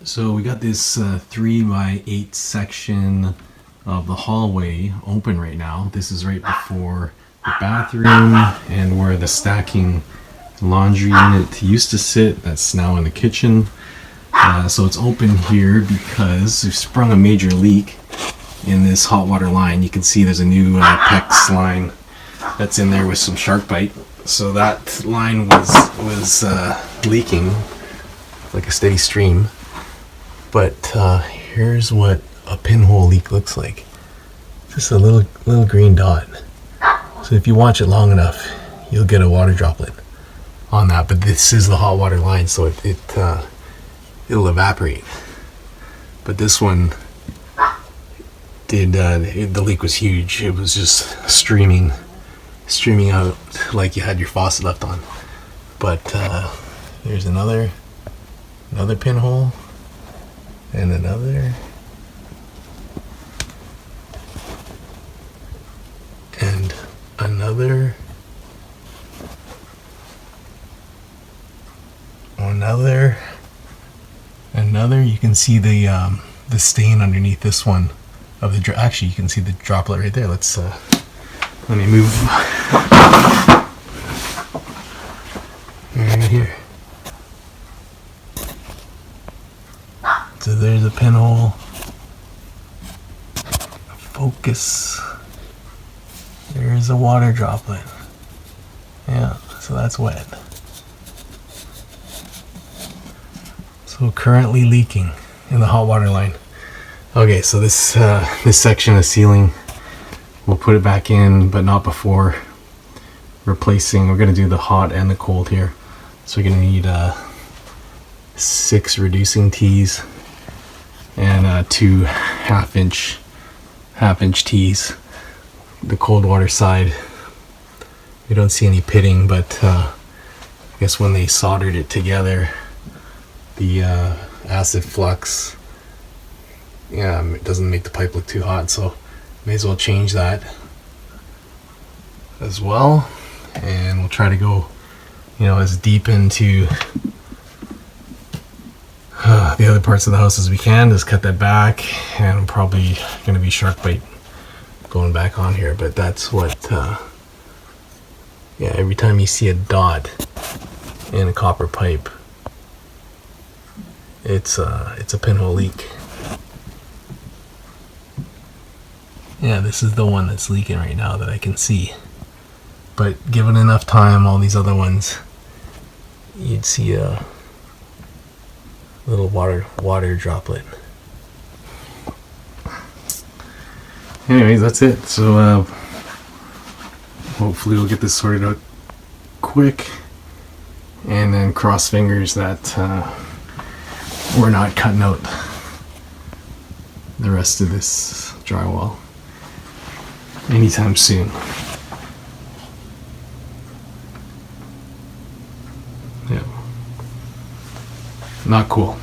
So we got this 3x8 section of the hallway open right now. This is right before the bathroom and where the stacking laundry unit used to sit. That's now in the kitchen. So it's open here because we've sprung a major leak in this hot water line. You can see there's a new PEX line that's in there with some shark bite. So that line was leaking like a steady stream. But here's what a pinhole leak looks like. Just a little green dot. So if you watch it long enough, you'll get a water droplet on that. But this is the hot water line, so it'll evaporate. But this one did. The leak was huge. It was just streaming out like you had your faucet left on. But there's another pinhole. And another. And another. Another. You can see the stain underneath this one of the actually you can see the droplet right there. Let me move right here. So there's a pinhole. Focus. There's a water droplet. Yeah, so that's wet. So currently leaking in the hot water line. Okay, so this section of ceiling, we'll put it back in, but not before replacing. We're gonna do the hot and the cold here. So we're gonna need 6 reducing tees and 2 half-inch tees. The cold water side, we don't see any pitting, but I guess when they soldered it together, the acid flux, it doesn't make the pipe look too hot, so may as well change that as well. And we'll try to go, as deep into the other parts of the house as we can. Just cut that back, and I'm probably going to be shark bite going back on here. But that's what every time you see a dot in a copper pipe, it's a pinhole leak. Yeah, this is the one that's leaking right now that I can see, but given enough time, all these other ones, you'd see a little water droplet. Anyways, that's it. So hopefully we'll get this sorted out quick, and then cross fingers that we're not cutting out the rest of this drywall anytime soon. Yeah, not cool.